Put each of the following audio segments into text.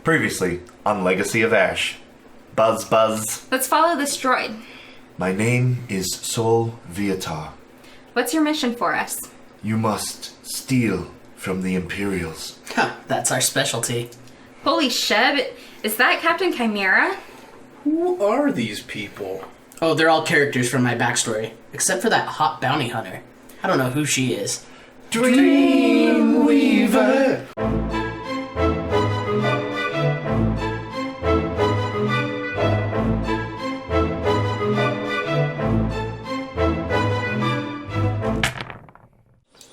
Previously on Legacy of Ash. Buzz, buzz. Let's follow this droid. My name is Sol Viatar. What's your mission for us? You must steal from the Imperials. Huh, that's our specialty. Holy shit, is that Captain Chimera? Who are these people? Oh, they're all characters from my backstory. Except for that hot bounty hunter. I don't know who she is. Dreamweaver!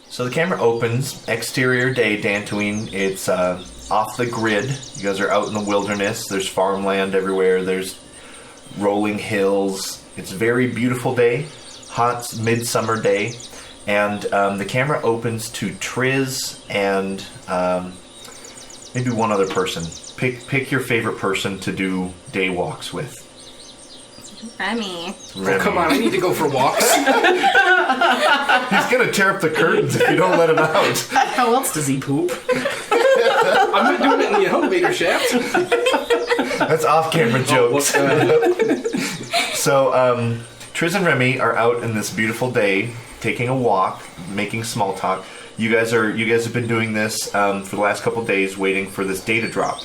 So the camera opens, exterior day, Dantooine. It's off the grid. You guys are out in the wilderness. There's farmland everywhere. There's rolling hills. It's a very beautiful day, hot midsummer day. And the camera opens to Triz and maybe one other person. Pick your favorite person to do day walks with. Remy. Oh, come on, I need to go for walks. He's gonna tear up the curtains if you don't let him out. How else does he poop? I'm not doing it in the elevator shaft. That's off-camera jokes. So, Triz and Remy are out in this beautiful day, taking a walk, making small talk. You guys have been doing this for the last couple days, waiting for this data drop.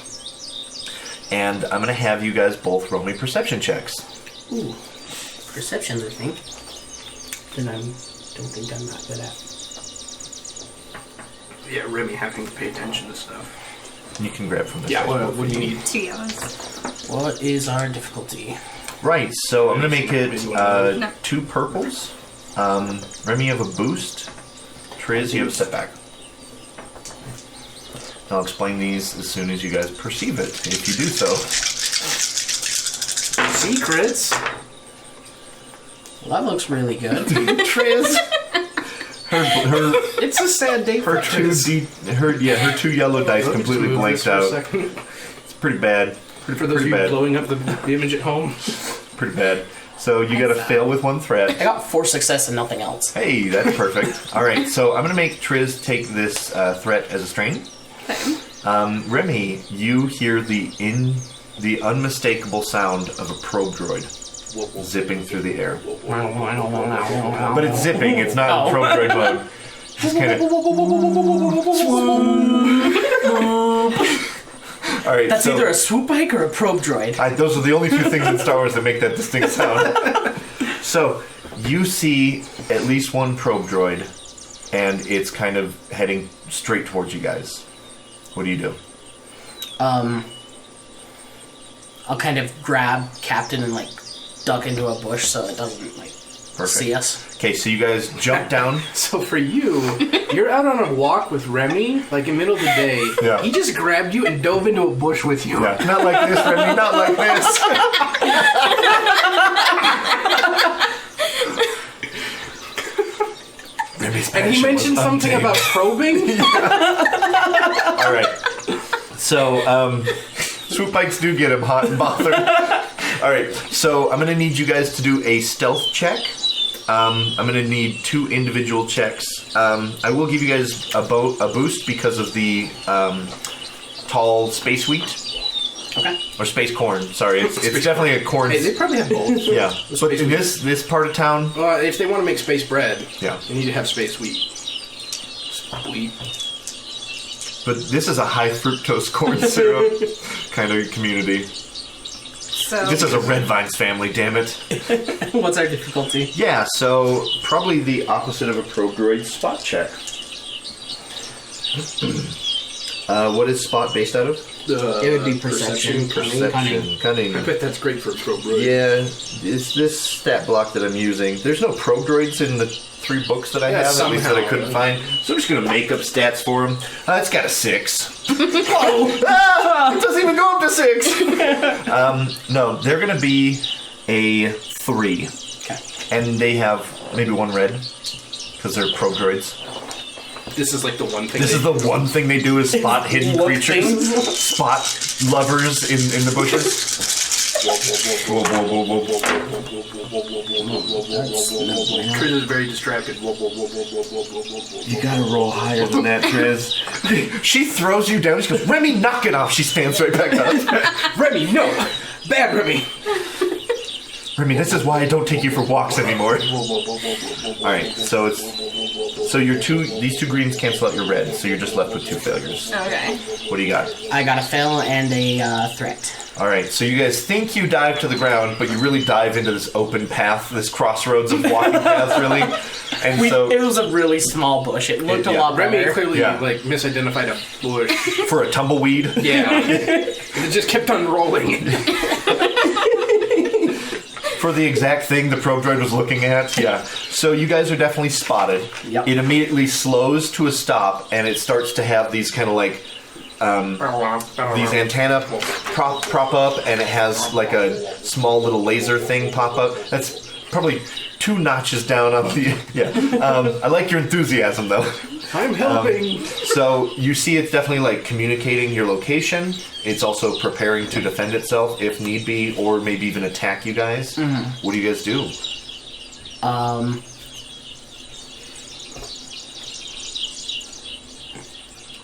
And I'm gonna have you guys both roll me perception checks. Ooh, perception, I think. Then I don't think I'm that good at. Yeah, Remy having to pay attention to stuff. You can grab from this. Yeah, side. what do you need? 2 yellows. What is our difficulty? Right, so I'm gonna make it 2 purples. Remy, you have a boost. Triz, you have a setback. I'll explain these as soon as you guys perceive it, if you do so. Secrets? Well, that looks really good. Triz, her It's a sad day for Triz. her 2 yellow dice completely Move blanked this for a out. second. It's pretty bad. For those of Pretty you bad. blowing up the image at home. Pretty bad. So you got to fail with 1 I threat. got 4 success and nothing else. Hey, that's perfect. All right, so I'm gonna make Triz take this threat as a strain. Remy, you hear the unmistakable sound of a probe droid zipping through the air. But it's zipping, it's not in probe droid mode. Just kind of. All right, That's so either a swoop bike or a probe droid. those are the only 2 things in Star Wars that make that distinct sound. So you see at least 1 probe droid, and it's kind of heading straight towards you guys. What do you do? I'll kind of grab Captain and duck into a bush so it doesn't see us. Okay, so you guys jump down. So for you, you're out on a walk with Remy, in the middle of the day. Yeah. He just grabbed you and dove into a bush with you. Yeah, not like this, Remy, not like this. Remy's And he passion mentioned was something untamed. about probing? All right. So, swoop bikes do get him hot and bothered. All right. So I'm gonna need you guys to do a stealth check. I'm gonna need 2 individual checks. I will give you guys a boost because of the tall space wheat. Okay. Or space corn. Sorry, it's definitely a corn. Hey, they probably have both. Yeah, The but space in wheat. this part of town, If they want to make space bread, Yeah. they need to have space wheat. Wheat. but this is a high fructose corn syrup kind of community. So, This is a Red Vines family, damn it. What's our difficulty? Yeah, so probably the opposite of a probe droid, spot check. What is spot based out of? It would be perception. Cunning. I bet that's great for a probe droid. Yeah, it's this stat block that I'm using. There's no probe droids in the 3 books that I Yeah, have, at least that I somehow. couldn't find. So I'm just going to make up stats for them. It's got a 6. It doesn't even go up to 6. No, they're going to be a 3. Okay. And they have maybe 1 red, because they're probe droids. This is the one thing. This is the one thing they do is spot hidden Look creatures. things. Spot lovers in the bushes. Triz is very distracted. You gotta roll higher than that, Triz. She throws you down. She goes, Remy, knock it off. She stands right back up. Remy, no! Bad Remy! Remy, this is why I don't take you for walks anymore. Alright, so these two greens cancel out your red, so you're just left with 2 failures. Okay. What do you got? I got a fail and a threat. Alright, so you guys think you dive to the ground, but you really dive into this open path, this crossroads of walking paths, really. And It was a really small bush. It looked a lot better. Remy clearly misidentified a bush. for a tumbleweed. Yeah. It just kept on rolling. For the exact thing the probe droid was looking at. Yeah. So you guys are definitely spotted. Yep. It immediately slows to a stop, and it starts to have these kind of like these antenna prop up, and it has like a small little laser thing pop up. That's probably 2 notches down on the... Yeah. I like your enthusiasm, though. I'm helping. So you see it's definitely like communicating your location. It's also preparing to defend itself if need be, or maybe even attack you guys. Mm-hmm. What do you guys do?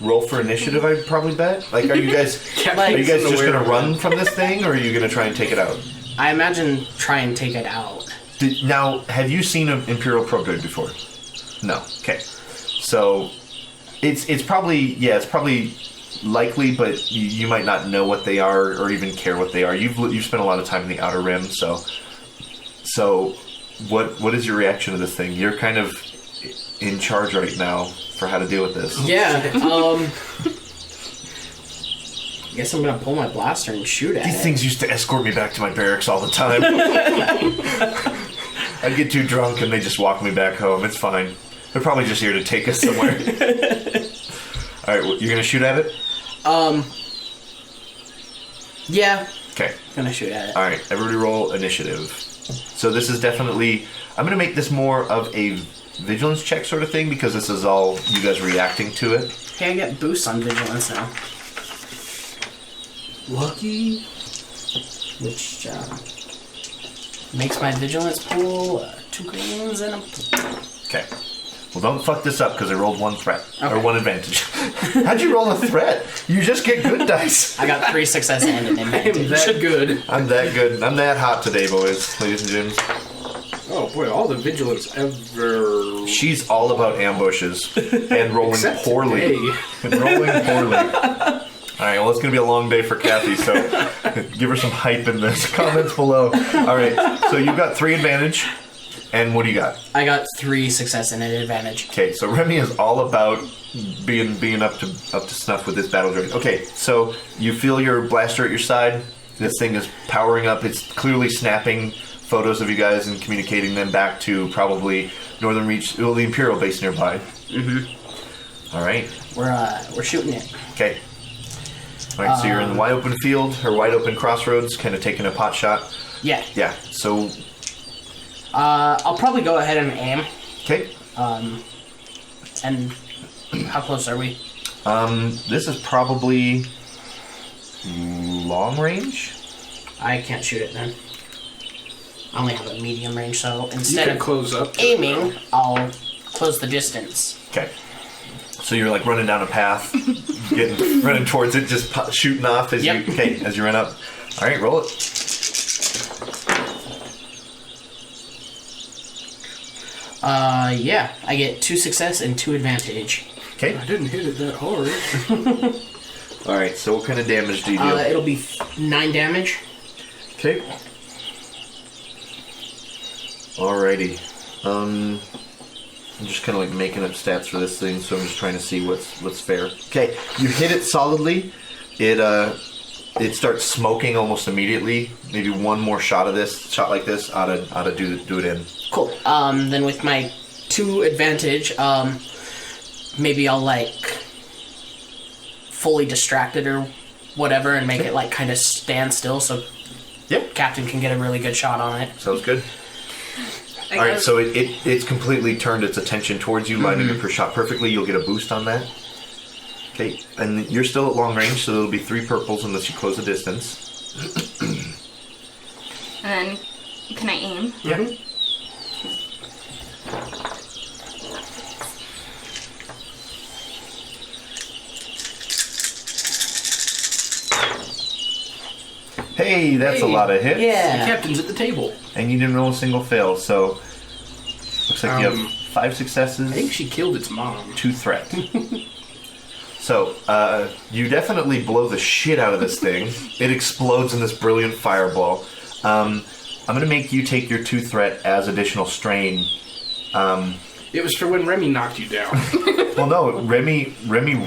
Roll for initiative, I'd probably bet. Like, are you guys just gonna run from this thing, or are you gonna try and take it out? I imagine try and take it out. Now, have you seen an Imperial probe droid before? No. Okay. So, it's probably likely, but you might not know what they are or even care what they are. You've spent a lot of time in the Outer Rim, so what is your reaction to this thing? You're kind of in charge right now for how to deal with this. Yeah. I guess I'm gonna pull my blaster and shoot at it. These things used to escort me back to my barracks all the time. I'd get too drunk and they just walk me back home. It's fine. They're probably just here to take us somewhere. All right, you're gonna shoot at it? Yeah. Okay. Gonna shoot at it. All right, everybody roll initiative. So this is definitely... I'm gonna make this more of a vigilance check sort of thing because this is all you guys reacting to it. Okay, I get boosts on vigilance now. Lucky. Which makes my vigilance pool 2 greens and a... Okay. Well, don't fuck this up because I rolled 1 threat. Okay. Or 1 advantage. How'd you roll a threat? You just get good dice. I got 3 success and an advantage. I'm that good. I'm that good. I'm that hot today, boys, ladies and gents. Oh boy, all the vigilance ever. She's all about ambushes and rolling Except poorly. today. And rolling poorly. All right, well, it's going to be a long day for Kathy, so give her some hype in the comments below. All right, so you've got 3 advantage, and what do you got? I got 3 success and an advantage. Okay, so Remy is all about being up to snuff with this battle droid. Okay, so you feel your blaster at your side. This thing is powering up. It's clearly snapping photos of you guys and communicating them back to probably Northern Reach, the Imperial base nearby. Mm-hmm. All right. We're shooting it. Okay. All right, so you're in the wide open field, or wide open crossroads, kind of taking a pot shot. Yeah. Yeah, so... I'll probably go ahead and aim. Okay. And how close are we? This is probably long range. I can't shoot it then. I only have a medium range, so You instead can of close up. aiming, I'll close the distance. Okay. So you're like running down a path, running towards it, just shooting off as Yep. as you run up. All right, roll it. Yeah, I get 2 success and 2 advantage. Okay. I didn't hit it that hard. All right. So what kind of damage do you do? It'll be 9 damage. Okay. Alrighty. I'm just kind of like making up stats for this thing, so I'm just trying to see what's fair. Okay, you hit it solidly. It starts smoking almost immediately. Maybe one more shot like this ought to do it in. Cool. Then with my 2 advantage, maybe I'll like fully distract it or whatever and make it like kind of stand still so Yep. Captain can get a really good shot on it. Sounds good. All right, so it's completely turned its attention towards you, lining up your shot perfectly. You'll get a boost on that. Okay, and you're still at long range, so there'll be 3 purples unless you close the distance. And then, can I aim? Yeah. Hey, that's a lot of hits. The Yeah. captain's at the table. And you didn't roll a single fail, so looks like you have 5 successes. I think she killed its mom. 2 threat. So, you definitely blow the shit out of this thing. It explodes in this brilliant fireball. I'm going to make you take your 2 threat as additional strain. It was for when Remy knocked you down. Well, no, Remy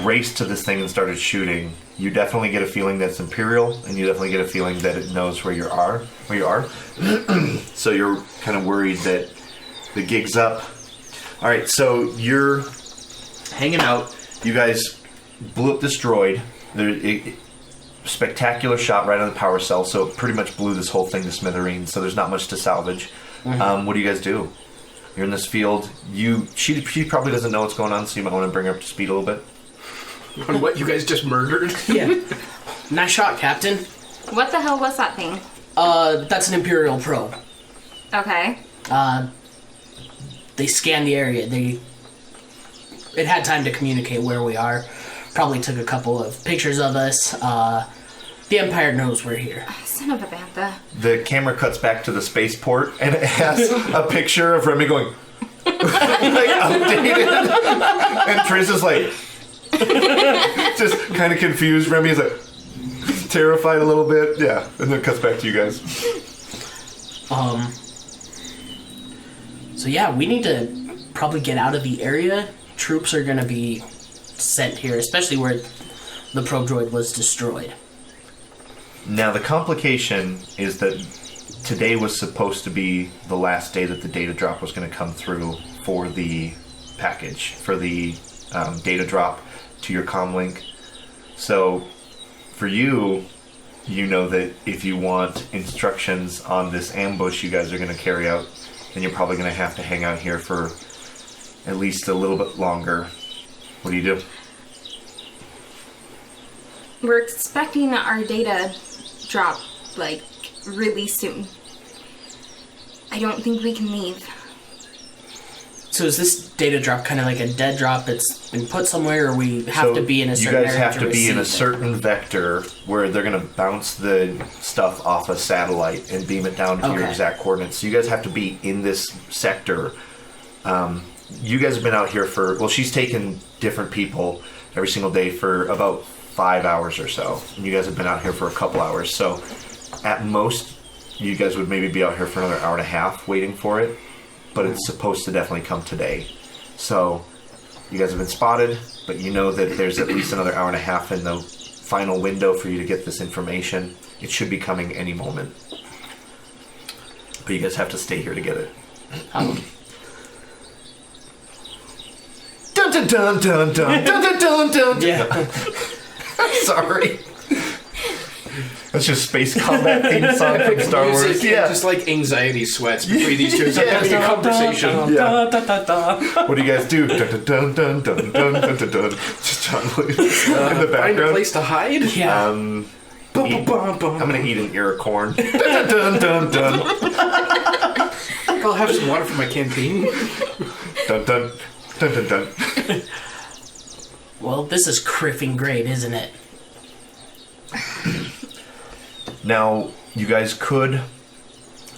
raced to this thing and started shooting. You definitely get a feeling that it's Imperial, and you definitely get a feeling that it knows where you are. So you're kind of worried that the gig's up. All right, so you're hanging out. You guys blew up this droid. Spectacular shot right on the power cell, so it pretty much blew this whole thing to smithereens, so there's not much to salvage. What do you guys do? You're in this field. She probably doesn't know what's going on, so you might want to bring her up to speed a little bit. On what you guys just murdered? Yeah. Nice shot, Captain. What the hell was that thing? That's an Imperial probe. Okay. They scanned the area. It had time to communicate where we are. Probably took a couple of pictures of us. The Empire knows we're here. Son of a bantha. The camera cuts back to the spaceport, and it has a picture of Remy going, like, updated. And Triz is like, just kind of confused. Remy is like, terrified a little bit. Yeah, and then it cuts back to you guys. So yeah, we need to probably get out of the area. Troops are going to be sent here, especially where the probe droid was destroyed. Now, the complication is that today was supposed to be the last day that the data drop was going to come through for the package, for the data drop to your comlink. So, for you, you know that if you want instructions on this ambush you guys are going to carry out, then you're probably going to have to hang out here for at least a little bit longer. What do you do? We're expecting our data drop, like, really soon. I don't think we can leave. So is this data drop kind of like a dead drop that's been put somewhere, or we have to be in a certain area? You guys have to be in a receive it? certain vector where they're going to bounce the stuff off a satellite and beam it down to your Okay. exact coordinates. So you guys have to be in this sector. You guys have been out here for, well, she's taken different people every single day for about 5 hours or so. And you guys have been out here for a couple hours. So at most, you guys would maybe be out here for another hour and a half waiting for it. But it's supposed to definitely come today. So you guys have been spotted, but you know that there's at least another hour and a half in the final window for you to get this information. It should be coming any moment. But you guys have to stay here to get it. Dun dun dun dun dun dun dun dun. Yeah. Sorry. That's just space combat theme song from Star Wars. Music, Yeah. just like anxiety sweats between these two. It's like having a conversation. What do you guys do? Dun dun dun dun dun dun dun dun. Just John Williams in the Find a background. place to hide. Yeah. Bum, bum, bum, bum. I'm gonna eat an ear of corn. Dun dun dun dun. I'll have some water for my canteen. Dun dun dun dun dun. Well, this is criffing great, isn't it? Now, you guys could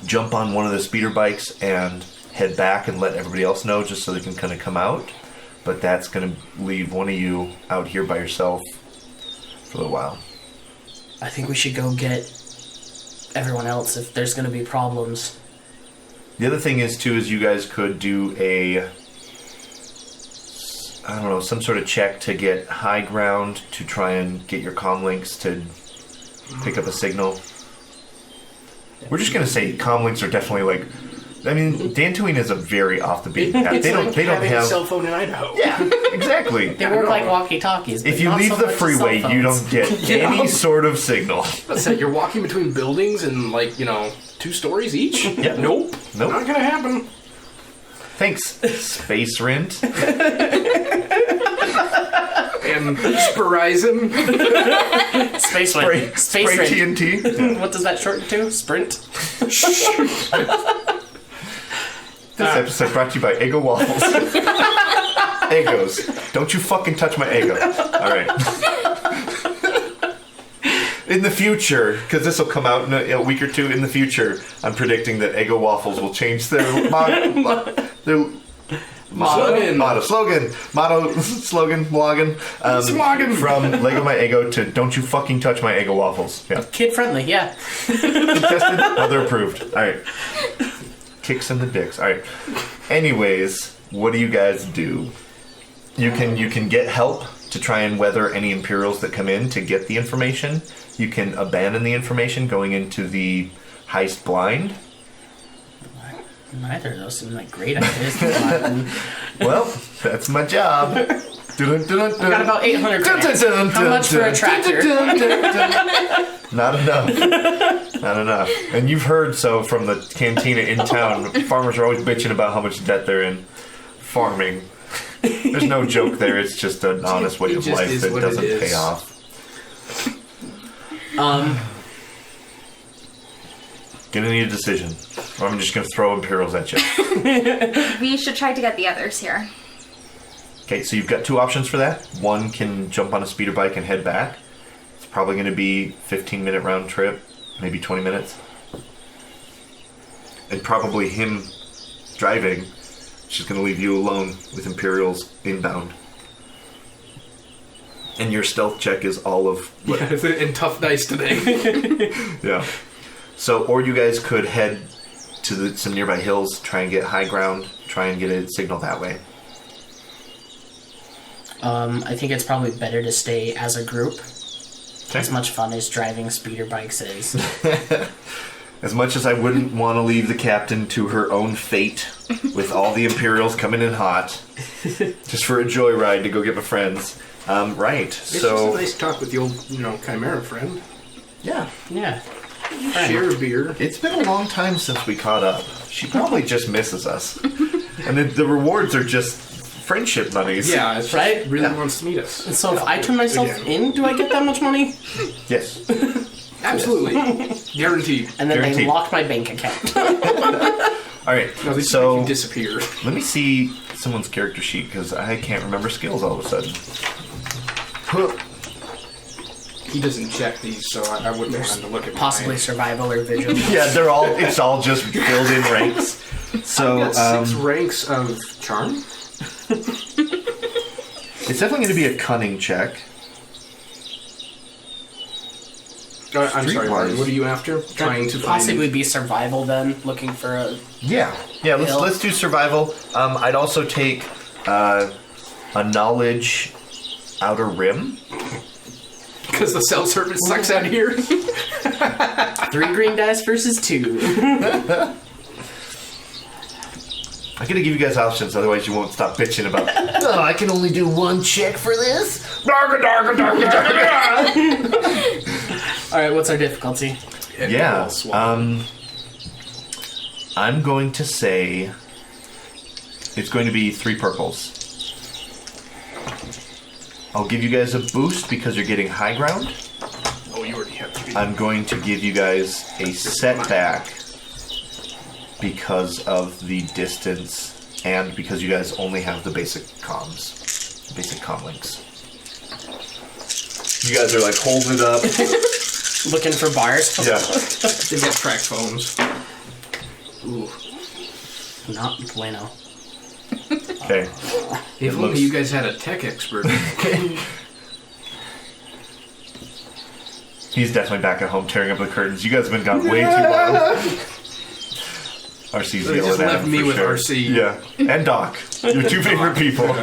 jump on one of the speeder bikes and head back and let everybody else know just so they can kind of come out. But that's going to leave one of you out here by yourself for a little while. I think we should go get everyone else if there's going to be problems. The other thing is, too, is you guys could do some sort of check to get high ground to try and get your comlinks to pick up a signal. We're just gonna say comlinks are definitely like. I mean, Dantooine is a very off the beaten path. They don't having have a cell phone in Idaho. Yeah, exactly. They work like walkie-talkies. If but you not leave so the much freeway, cell you phones. don't get any sort of signal. What's that? You're walking between buildings and 2 stories each? Yeah. Nope. Nope. Not gonna happen. Thanks, Space Rent. Hey, Fucking Verizon. Space Spray Raid. TNT. What does that shorten to? Sprint? This episode brought to you by Eggo Waffles. Eggos. Don't you fucking touch my Eggo. Alright. In the future, because this will come out in a week or two in the future, I'm predicting that Eggo Waffles will change their slogan from Lego My Eggo to Don't You Fucking Touch My Eggo Waffles. Yeah. Kid friendly, yeah. Tested, mother approved. Alright. Kicks in the dicks. Alright. Anyways, what do you guys do? You can get help to try and weather any Imperials that come in to get the information. You can abandon the information going into the heist blind. Neither of those seem like great ideas. Well, that's my job. I got about 800 credits. How much for a tractor? Not enough. And you've heard so from the cantina in town. Farmers are always bitching about how much debt they're in farming. There's no joke there. It's just an honest way of life that doesn't pay off. Gonna need a decision, or I'm just gonna throw Imperials at you. We should try to get the others here. Okay, so you've got two options for that. One can jump on a speeder bike and head back. It's probably gonna be 15-minute round trip, maybe 20 minutes. And probably him driving, she's gonna leave you alone with Imperials inbound. And your stealth check is all of... Yeah, and tough dice today. Yeah. So, or you guys could head to some nearby hills, try and get high ground, try and get a signal that way. I think it's probably better to stay as a group. Okay. As much fun as driving speeder bikes is. As much as I wouldn't want to leave the captain to her own fate, with all the Imperials coming in hot, just for a joyride to go get my friends. Right, It's so... just a nice talk with the old, Chimera friend. Yeah. Yeah. Share a beer. It's been a long time since we caught up. She probably just misses us. And the rewards are just friendship monies. Yeah, it's Right? really wants to meet us. And so if I turn myself in, do I get that much money? Yes. Absolutely. Guaranteed. And then Guaranteed. they lock my bank account. Alright, No, they so... make you disappear. Let me see someone's character sheet, because I can't remember skills all of a sudden. He doesn't check these, so I wouldn't want him to look at Possibly mine. survival or vigil. Yeah, it's all just filled in ranks. So, I've got 6 ranks of charm. it's definitely going to be a cunning check. I'm sorry, Marty. Streetwise. What are you after? Trying to Possibly find... be survival then, looking for a... Yeah, let's do survival. I'd also take a knowledge outer rim. Because the cell service sucks out here. 3 green dice versus 2. I gotta give you guys options, otherwise you won't stop bitching about. Oh, I can only do one check for this. Alright, what's our difficulty? Yeah. I'm going to say it's going to be 3 purples. I'll give you guys a boost because you're getting high ground. Oh, you already have 3. I'm going to give you guys a setback because of the distance and because you guys only have the basic comms. Basic comm links. You guys are like holding it up. Looking for bars? Yeah. They got track phones. Ooh. Not bueno. Okay. If only you guys had a tech expert. He's definitely back at home tearing up the curtains. You guys have been gone way too long. RC's They yelling just at left him me for with sure. RC. Yeah. And Doc. Your 2 favorite people.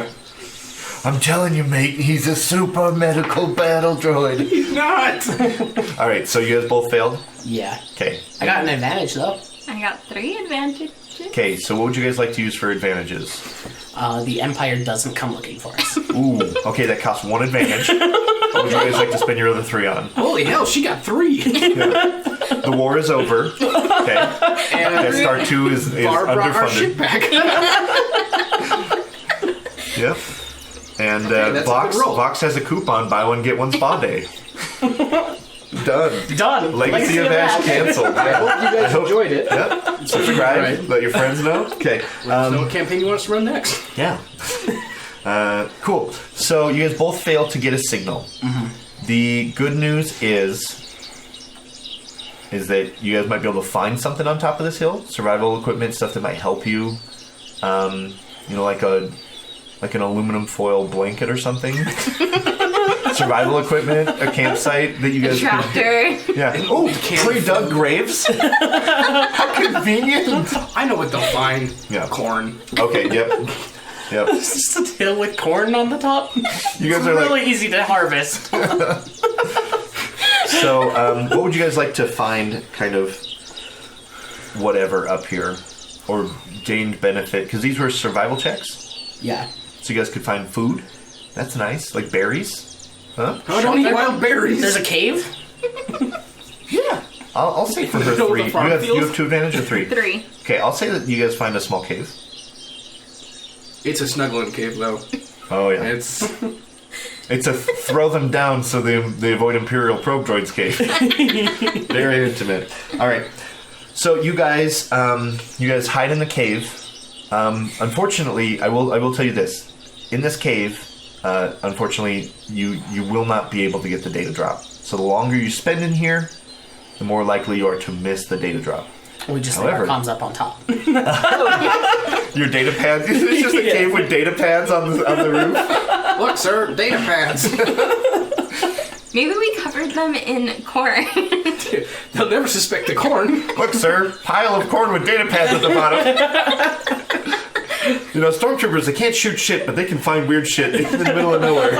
I'm telling you, mate, he's a super medical battle droid. He's not! Alright, so you guys both failed? Yeah. Okay. I got an advantage though. I got 3 advantages. Okay, so what would you guys like to use for advantages? The Empire doesn't come looking for us. Ooh, okay, that costs 1 advantage. What would you guys like to spend your other 3 on? Holy hell, she got 3! The war is over. Okay. And Star 2 is Bar brought our shit underfunded. back. Yep. And that's a good roll. Vox has a coupon, buy one, get one spa day. Done. Legacy of Ash canceled. I hope you guys enjoyed it. Yep. Subscribe. Right. Let your friends know. Okay. Let us know what campaign you want us to run next. Yeah. Cool. So you guys both failed to get a signal. Mm-hmm. The good news is that you guys might be able to find something on top of this hill. Survival equipment, stuff that might help you. Like an aluminum foil blanket or something. Survival equipment, a campsite that you guys Tractor. Yeah. Oh, pre-dug graves. How convenient. I know what they'll find. Yeah. Corn. Okay. Yep. It's just a hill with corn on the top. You guys it's are really easy to harvest. So, what would you guys like to find, kind of, whatever up here, or gained benefit? Because these were survival checks. Yeah. So you guys could find food. That's nice, like berries. Huh? I don't eat wild berries. There's a cave? Yeah. I'll say for her Know 3. the farm You field? have 2 advantage or 3? 3. Okay, I'll say that you guys find a small cave. It's a snuggling cave, though. Oh yeah. It's It's a throw them down so they avoid Imperial probe droids cave. Very intimate. All right. So you guys hide in the cave. Unfortunately, I will tell you this: in this cave, unfortunately, you will not be able to get the data drop. So the longer you spend in here, the more likely you are to miss the data drop. We just leave our comms up on top. Your data pads. It's just a cave with data pads on the roof. look, sir, data pads. Maybe we covered them in corn. They'll never suspect the corn. Look, sir, pile of corn with data pads at the bottom. Stormtroopers, they can't shoot shit, but they can find weird shit in the middle of nowhere.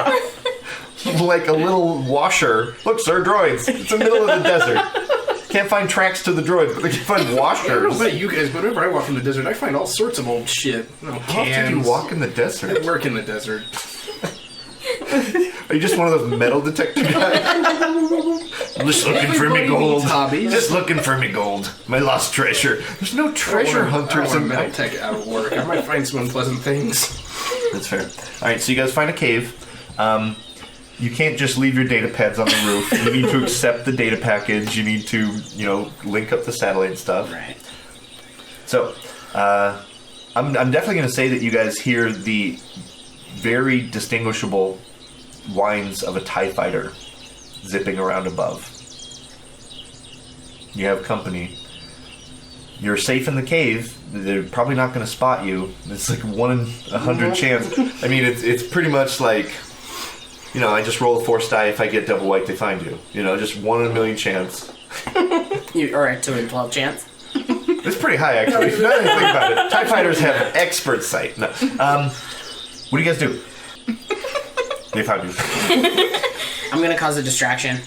Like a little washer. Look, sir, droids. It's in the middle of the desert. Can't find tracks to the droids, but they can find I don't washers. know about you guys, but whenever I walk in the desert, I find all sorts of old shit. How often do you walk in the desert? I work in the desert. Are you just one of those metal detector guys? I'm just looking for me Everybody gold. needs hobbies. Just looking for me gold. My lost treasure. There's no treasure hunters in metal tech out of work. I might find some unpleasant things. That's fair. Alright, so you guys find a cave. You can't just leave your data pads on the roof. You need to accept the data package. You need to, link up the satellite stuff. Right. So, I'm definitely going to say that you guys hear the very distinguishable whines of a TIE fighter zipping around above. You have company. You're safe in the cave. They're probably not going to spot you. It's like 1 in 100 chance. I mean, it's pretty much like, I just roll a force die. If I get double white, they find you. Just 1 in a million chance. Or 2 in 12 chance. It's pretty high, actually. Now that I think about it, TIE fighters have expert sight. No. What do you guys do? They found you. I'm going to cause a distraction.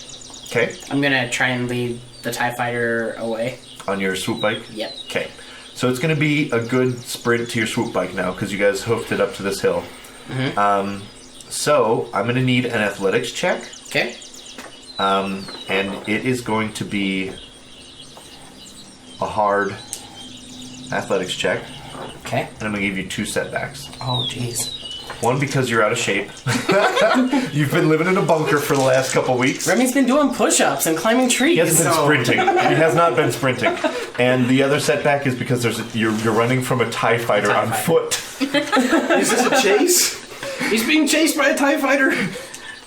Okay. I'm going to try and lead the TIE fighter away. On your swoop bike? Yep. Okay. So it's going to be a good sprint to your swoop bike now, because you guys hoofed it up to this hill. Mm-hmm. So I'm going to need an athletics check. Okay. And it is going to be a hard athletics check. Okay. And I'm going to give you 2 setbacks. Oh, jeez. 1, because you're out of shape. You've been living in a bunker for the last couple weeks. Remy's been doing push-ups and climbing trees. He hasn't been sprinting. He has not been sprinting. And the other setback is because you're running from a TIE fighter on foot. Is this a chase? He's being chased by a TIE fighter.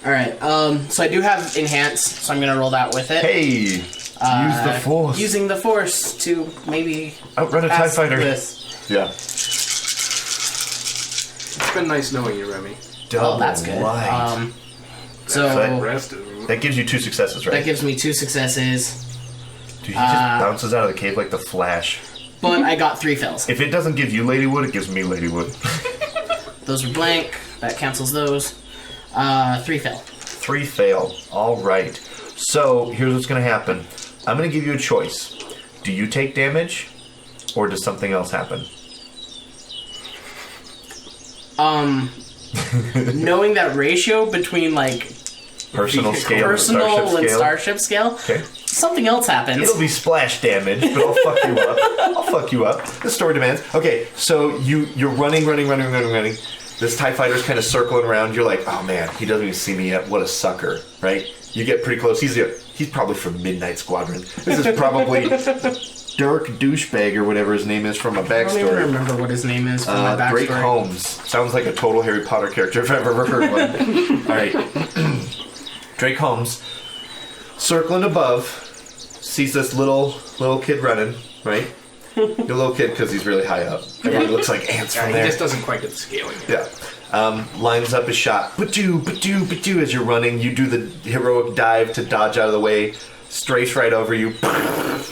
Alright, so I do have Enhance, so I'm going to roll that with it. Hey, use the force. Using the Force to maybe outrun a TIE pass fighter. This. Yeah. It's been nice knowing you, Remy. Oh, that's good. Light. So That gives you 2 successes, right? that gives me 2 successes, Dude, he just bounces out of the cave like the Flash. but I got 3 fails. If it doesn't give you Ladywood, it gives me Ladywood. Those are blank. That cancels those. 3 fail. 3 fail. All right. So here's what's going to happen. I'm going to give you a choice. Do you take damage, or does something else happen? Knowing that ratio between Personal scale, personal and starship scale. starship scale, Okay. something else happens. It'll be splash damage, but I'll fuck you up. The story demands. Okay, so you're running, This TIE fighter's kind of circling around. You're like, oh man, he doesn't even see me yet. What a sucker, right? You get pretty close. He's probably from Midnight Squadron. This is probably Dirk Douchebag or whatever his name is from a backstory. I don't even remember what his name is from my backstory. Drake Holmes. Sounds like a total Harry Potter character if I've ever heard one. All right. Drake Holmes, circling above, sees this little kid running, right? The little kid because he's really high up. Everyone looks like ants from there. He just doesn't quite get the scaling yet. Yeah. Lines up his shot. Ba-doo, as you're running. You do the heroic dive to dodge out of the way. Strafe right over you.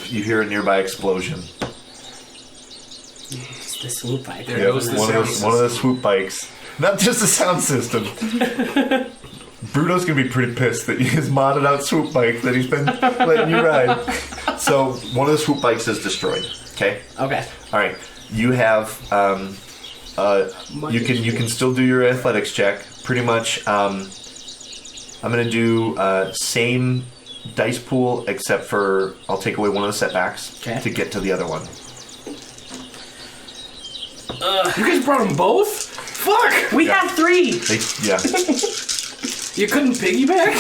You hear a nearby explosion. It's the swoop bike. There goes the one of the swoop bikes. Not just the sound system. Bruto's gonna be pretty pissed that his modded out swoop bike that he's been letting you ride. So one of the swoop bikes is destroyed. Okay. Okay. All right. You have you can still do your athletics check. Pretty much. I'm gonna do same dice pool except for I'll take away one of the setbacks to get to the other one. You guys brought them both? Fuck! We have 3! You couldn't piggyback?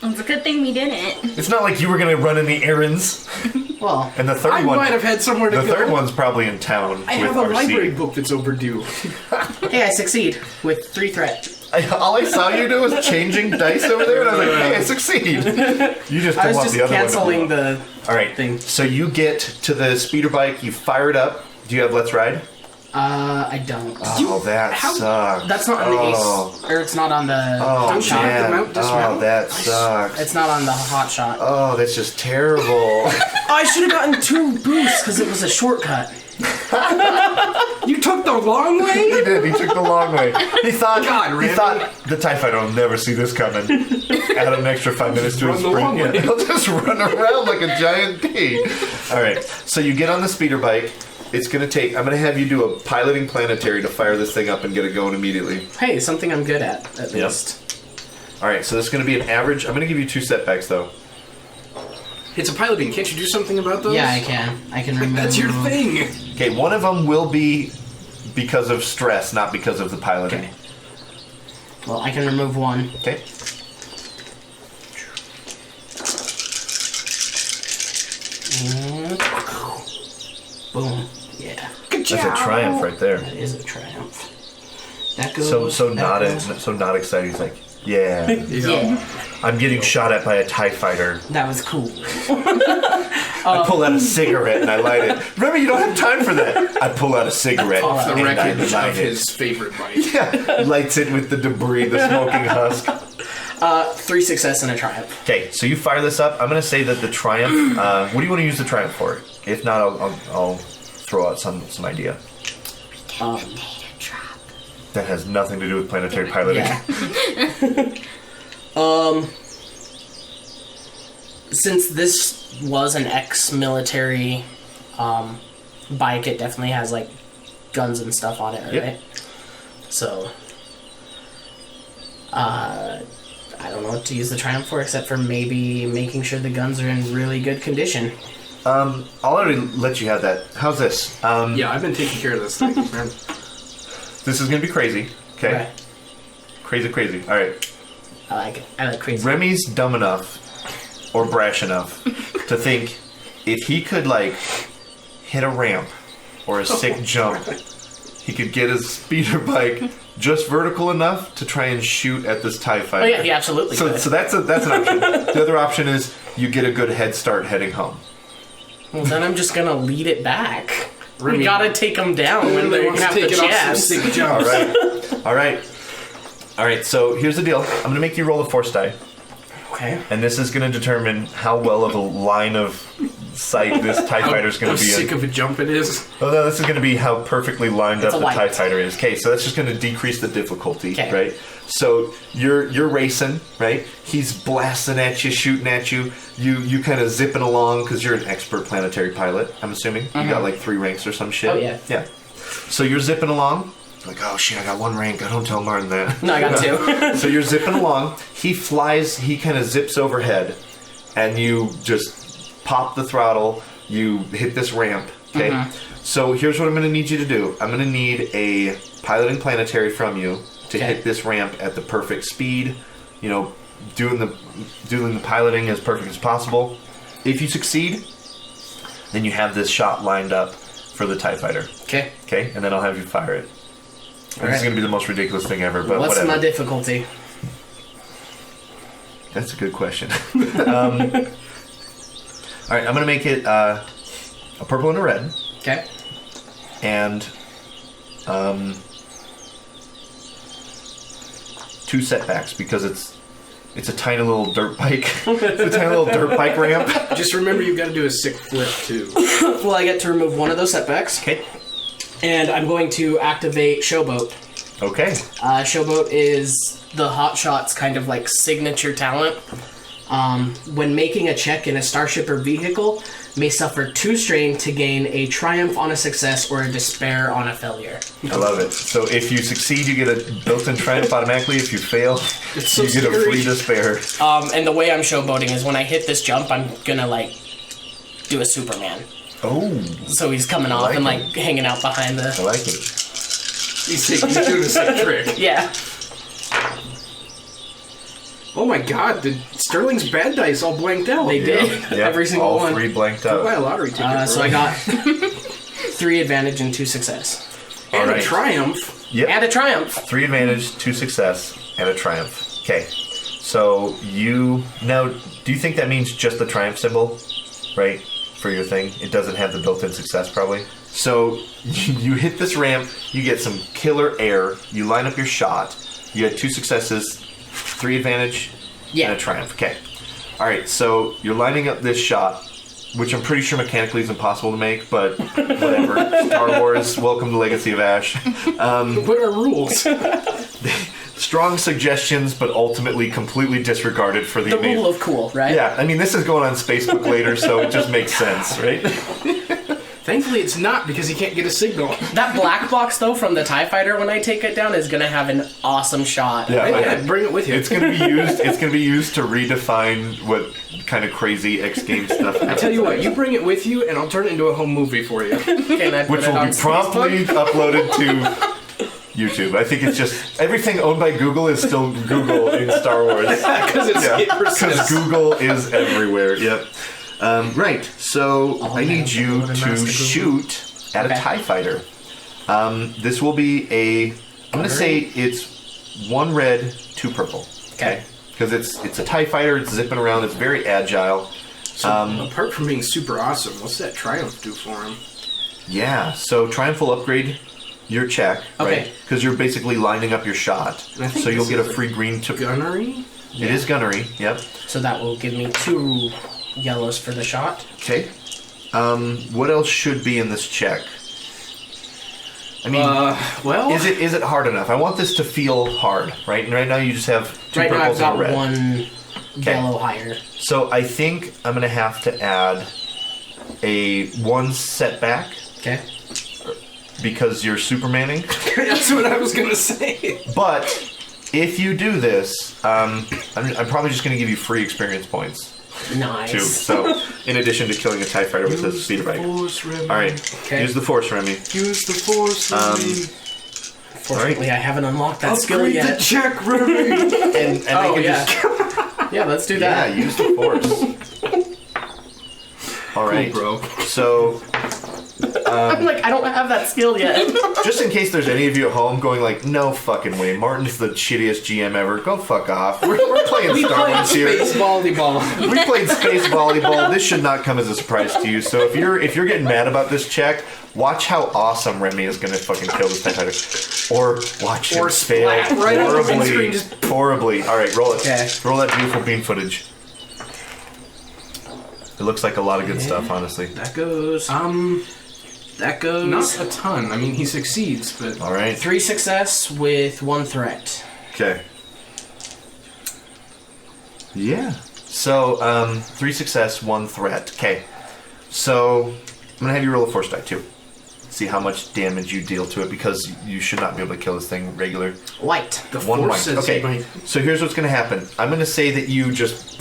It's a good thing we didn't. It's not like you were going to run any errands. Well, And the third I one might have had somewhere to the go. third one's probably in town. I with have a RC. library book that's overdue. hey, I succeed with 3 threat. All I saw you do was changing dice over there, and I was like, "Hey, I succeed." You just I don't was want just the other canceling one. the All right. thing. So you get to the speeder bike. You fire it up. Do you have Let's Ride? I don't. Oh, that sucks. That's not on the ace, or it's not on the Oh, hot shot. man. Oh, that sucks. It's not on the hot shot. Oh, that's just terrible. I should have gotten 2 boosts because it was a shortcut. You took the long way? He did. He took the long way. He thought. God, he Randy. thought the TIE fighter will never see this coming. Add an extra 5 minutes to his Run the long sprint. way. He'll just run around like a giant pea. All right. So you get on the speeder bike. It's going to take. I'm going to have you do a piloting planetary to fire this thing up and get it going immediately. Hey, something I'm good at Yep. least. All right. So this is going to be an average. I'm going to give you 2 setbacks though. It's a piloting. Can't you do something about those? Yeah, I can. I can remove. That's your thing. Okay. One of them will be because of stress, not because of the piloting. Okay. Well, I can remove 1. Okay. And boom. Yeah. That's a triumph right there. That is a triumph. That goes. So that not goes. so not exciting. It's like, yeah, Yeah. I'm getting shot at by a TIE fighter. That was cool. I pull out a cigarette and I light it. Remember, you don't have time for that. I pull out a cigarette That's all The and I wreckage light of it. his favorite bike. Yeah, lights it with the debris, the smoking husk. 3 success and a triumph. Okay, so you fire this up. I'm going to say that the triumph. What do you want to use the triumph for? If not, I'll throw out some idea. That has nothing to do with planetary piloting. Yeah. Since this was an ex-military bike, it definitely has like guns and stuff on it, right? Yep. So, I don't know what to use the Triumph for, except for maybe making sure the guns are in really good condition. I'll already let you have that. How's this? Yeah, I've been taking care of this thing, man. This is going to be crazy. Okay. Crazy. All right. I like it. I like crazy. Remy's dumb enough or brash enough to think if he could like hit a ramp or a sick jump, he could get his speeder bike just vertical enough to try and shoot at this TIE fighter. Oh yeah, he absolutely could. So that's an option. The other option is you get a good head start heading home. Well, then I'm just gonna lead it back. Remy- We gotta take them down when they wants to have the take it off some chance. sick jumps. All right. So here's the deal. I'm going to make you roll a force die. Okay. And this is going to determine how well of a line of sight this TIE fighter's going How to be sick in. of a jump it is. Oh, no, this is going to be how perfectly lined It's up a the light. TIE fighter is. Okay, so that's just going to decrease the difficulty, Okay. right? So you're racing, right? He's blasting at you, shooting at you. You kind of zipping along because you're an expert planetary pilot, I'm assuming. You got like 3 ranks or some shit. Oh, yeah. Yeah. So you're zipping along. Like, oh shit, I got 1 rank. I don't tell Martin that. No, I got 2. So you're zipping along. He flies. He kind of zips overhead, and you just pop the throttle. You hit this ramp. Okay? So here's what I'm going to need you to do. I'm going to need a piloting planetary from you to hit this ramp at the perfect speed. You know, doing the piloting as perfect as possible. If you succeed, then you have this shot lined up for the TIE fighter. Okay. Okay? And then I'll have you fire it. And this is going to be the most ridiculous thing ever, but What's whatever. my difficulty? That's a good question. All right, I'm going to make it a purple and a red. Okay. And 2 setbacks because it's a tiny little dirt bike. It's a tiny little dirt bike ramp. Just remember you got to do a sick flip too. Well, I get to remove one of those setbacks. Okay. And I'm going to activate Showboat. Okay. Showboat is the Hotshot's kind of like signature talent. When making a check in a starship or vehicle, may suffer 2 strain to gain a triumph on a success or a despair on a failure. I love it. So if you succeed, you get a built-in triumph automatically. If you fail, so you get a scary. free despair. And the way I'm showboating is when I hit this jump, I'm gonna like do a Superman. Oh, So he's coming off like and it. like hanging out behind I the. like it. He's doing a sick trick. Yeah. Oh my god, did Sterling's bad dice all blanked out? They did. Yeah, Every single all one. 3 blanked Go buy out. a lottery ticket. So bro. I got 3 advantage and 2 success. and Alright. a triumph. Yep. And a triumph. 3 advantage, 2 success, and a triumph. Okay. So you now, do you think that means just the triumph symbol, right, for your thing? It doesn't have the built-in success, probably. So you hit this ramp, you get some killer air, you line up your shot, you had 2 successes, 3 advantage, Yeah. and a triumph. Okay. All right. So you're lining up this shot, which I'm pretty sure mechanically is impossible to make, but whatever. Star Wars, welcome to Legacy of Ash. What are rules? Strong suggestions, but ultimately completely disregarded for the The amazing. rule of cool, right? Yeah, I mean, this is going on Facebook later, so it just makes sense, right? Thankfully, it's not because he can't get a signal. That black box, though, from the TIE Fighter when I take it down is going to have an awesome shot. Yeah, Yeah, bring it with you. It's gonna be used. It's gonna be used to redefine what kind of crazy X Games stuff. I tell you what, you bring it with you, and I'll turn it into a home movie for you. Can I put which it will on be promptly Facebook? uploaded to YouTube. I think it's just everything owned by Google is still Google in Star Wars. Because it's Yeah, it because persists. Google is everywhere. Yep. Right. So I need you Master to Google. shoot at a Okay. TIE fighter. This will be a. I'm gonna say it's 1 red, 2 purple. Okay. Because it's a TIE fighter. It's zipping around. It's very agile. So, apart from being super awesome, what's that triumph do for him? Yeah. So Triumph will upgrade your check, right? Okay. Because you're basically lining up your shot. And I think So you'll this get a is free green. Gunnery? It is gunnery. Yep. So that will give me 2 yellows for the shot. Okay. What else should be in this check? I mean, Well, is it hard enough? I want this to feel hard, right? And right now you just have 2 Right now I've purples and a got red. 1 yellow higher. So I think I'm gonna have to add a 1 setback Okay. because you're Supermaning. that's what I was gonna say. But if you do this, I'm probably just gonna give you free experience points Nice. too. So in addition to killing a TIE fighter with a speeder bike. Force, Remy. All right, Okay. use the Force, Remy. Use the force, Remy. Fortunately, I haven't unlocked that skill Upgrade the yet. check, Remy. And they Oh, can yeah. just Yeah, let's do yeah, that. use the Force. All right, bro. So I'm like, I don't have that skill yet. just in case there's any of you at home going like, no fucking way, Martin's the shittiest GM ever. Go fuck off. We're playing Star Wars here. Space volleyball. We played space volleyball. This should not come as a surprise to you. So if you're getting mad about this check, watch how awesome Remy is going to fucking kill this TIE fighter, or watch him Or fail splat right on the big horribly. screen, just- Horribly. All right, roll it. Okay. Roll that beautiful beam footage. It looks like a lot of good stuff, honestly. That goes. That goes. Not a ton. I mean, he succeeds, but All right. 3 success with 1 threat. Okay. Yeah. So 3 success, 1 threat. Okay. So I'm gonna have you roll a Force die too. See how much damage you deal to it, because you should not be able to kill this thing regular. Light. the 1 force white. says Okay. he might. So here's what's gonna happen. I'm gonna say that you just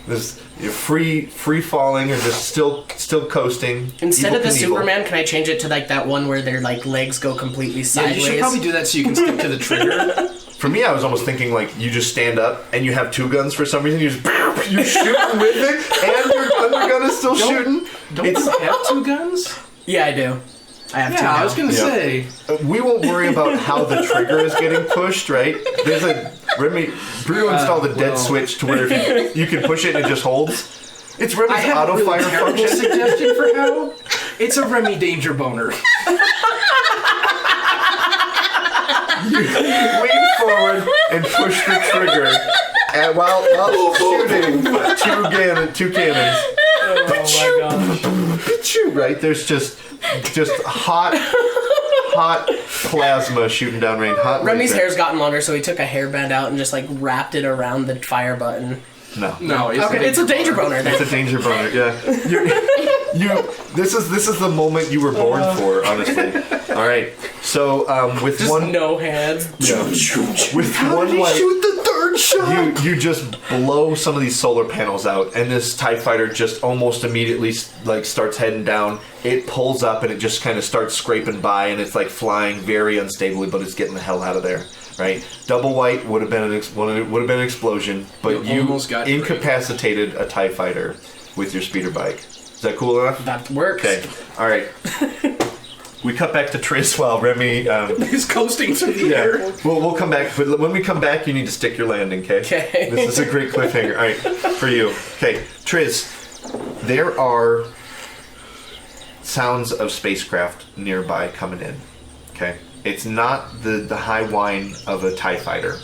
This you're free falling or just still coasting. Instead Evel of the Knievel. Superman, can I change it to like that one where their like legs go completely Yeah, sideways? you should probably do that so you can stick to the trigger. For me, I was almost thinking like you just stand up and you have two guns for some reason. You're shooting with it, and your undergun is still shooting. Don't you have two guns? Yeah, I do. I have two. Yeah, now. I was gonna say. We won't worry about how the trigger is getting pushed, right? There's a Bruto installed a dead switch to where if you can push it and it just holds. It's I Remy's have a auto really fire terrible function. suggestion for how. It's a Remy danger boner. Lean forward and push the trigger, and while shooting two cannons. Oh my gosh. Achoo, right? There's just hot plasma shooting down range. Hot Remy's laser. hair's gotten longer, so he took a hairband out and just like wrapped it around the fire button. No, It's a danger boner then. It's a danger boner. Yeah, This is the moment you were born for, honestly. All right, so with Just one no hands. with one light, Shoot the third shot. you just blow some of these solar panels out, and this TIE fighter just almost immediately like starts heading down. It pulls up and it just kind of starts scraping by, and it's like flying very unstably, but it's getting the hell out of there. Right, double white would have been an explosion, but You almost got incapacitated a TIE fighter with your speeder bike. Is that cool enough? That works. Okay, all right. We cut back to Triz while Remy. He's coasting through the air. Yeah, we'll come back. But when we come back, you need to stick your landing, okay? Okay. This is a great cliffhanger. All right, for you. Okay, Triz, there are sounds of spacecraft nearby coming in, okay? It's not the high whine of a TIE fighter.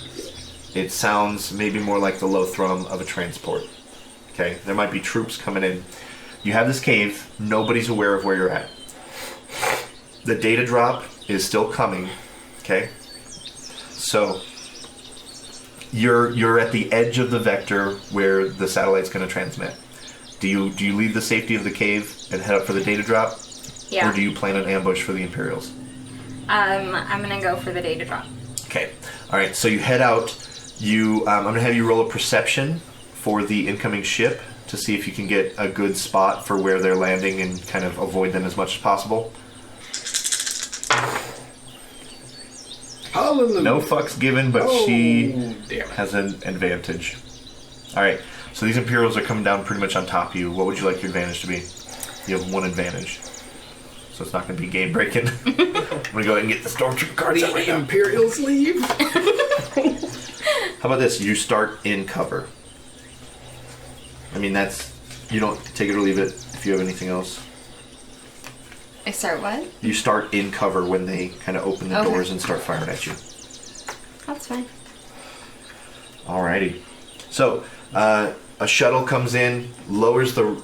It sounds maybe more like the low thrum of a transport, okay? There might be troops coming in. You have this cave. Nobody's aware of where you're at. The data drop is still coming, okay? So you're at the edge of the vector where the satellite's going to transmit. Do you leave the safety of the cave and head up for the data drop? Yeah. Or do you plan an ambush for the Imperials? I'm gonna go for the data drop. Okay. All right. So you head out. I'm going to have you roll a perception for the incoming ship to see if you can get a good spot for where they're landing and kind of avoid them as much as possible. Hallelujah. No fucks given, but she damn it. has an advantage. All right. So these Imperials are coming down pretty much on top of you. What would you like your advantage to be? You have one advantage. So it's not going to be game breaking. I'm going to go ahead and get the Stormtrooper cards out right The now. Imperials leave. How about this? You start in cover. I mean, you don't take it or leave it if you have anything else. I start what? You start in cover when they kind of open the Okay. doors and start firing at you. That's fine. Alrighty. So, a shuttle comes in, lowers the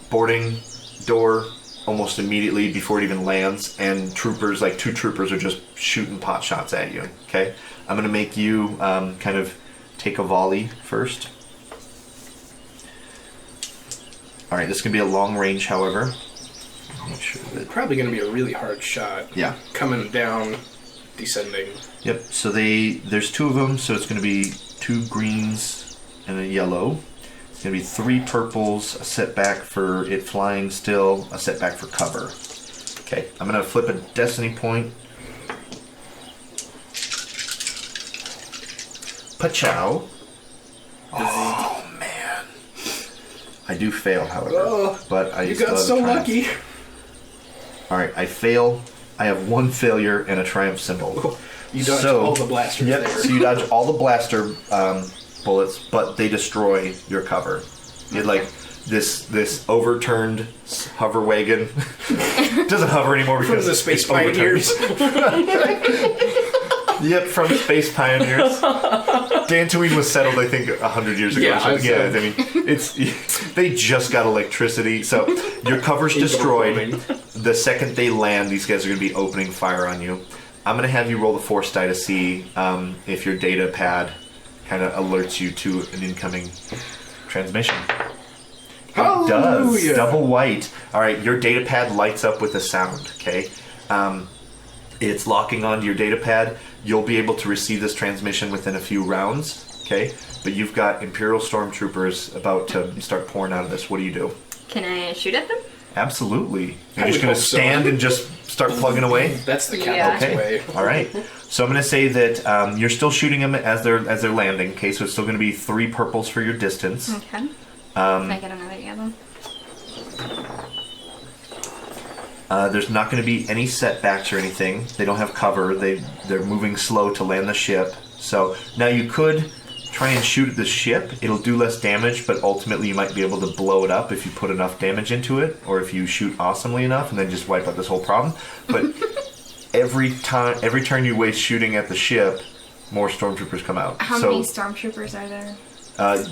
boarding door almost immediately before it even lands, and troopers, like two troopers, are just shooting pot shots at you. Okay? I'm going to make you kind of take a volley first. Alright, this can be a long range, however. Make sure that... Probably going to be a really hard shot. Yeah. Coming down, descending. Yep, so there's two of them, so it's going to be 2 greens and a yellow. It's going to be 3 purples, a setback for it flying still, a setback for cover. Okay, I'm going to flip a destiny point. Pachow. Oh, man. I do fail, however. Oh, but I You still got have so triumph. lucky. Alright, I fail. I have 1 failure and a triumph symbol. You dodged all the blasters Yep, there. so you dodge all the blaster bullets, but they destroy your cover. You had like this overturned hover wagon. It doesn't hover anymore From because the Space it's overturned. Pioneers. Yep, from Space Pioneers. Dantooine was settled, I think, 100 years ago. Yeah, or something. I I mean, they just got electricity, so your cover's destroyed. The second they land, these guys are going to be opening fire on you. I'm going to have you roll the force die to see if your data pad kind of alerts you to an incoming transmission. It does. Hallelujah. Double white. All right, your data pad lights up with a sound, okay? It's locking onto your data pad. You'll be able to receive this transmission within a few rounds, Okay, but you've got Imperial stormtroopers about to start pouring out of this. What do you do? Can I shoot at them? Absolutely. You're I just would going to hope so. stand and just start plugging away? That's the Yeah. captain's way. All right. So I'm going to say that you're still shooting them as they're landing. Okay, so it's still going to be 3 purples for your distance. Okay. Can I get another yellow? There's not going to be any setbacks or anything. They don't have cover. They're moving slow to land the ship. So now you could try and shoot at the ship. It'll do less damage, but ultimately you might be able to blow it up if you put enough damage into it, or if you shoot awesomely enough and then just wipe out this whole problem. But every turn you waste shooting at the ship, more stormtroopers come out. How many stormtroopers are there?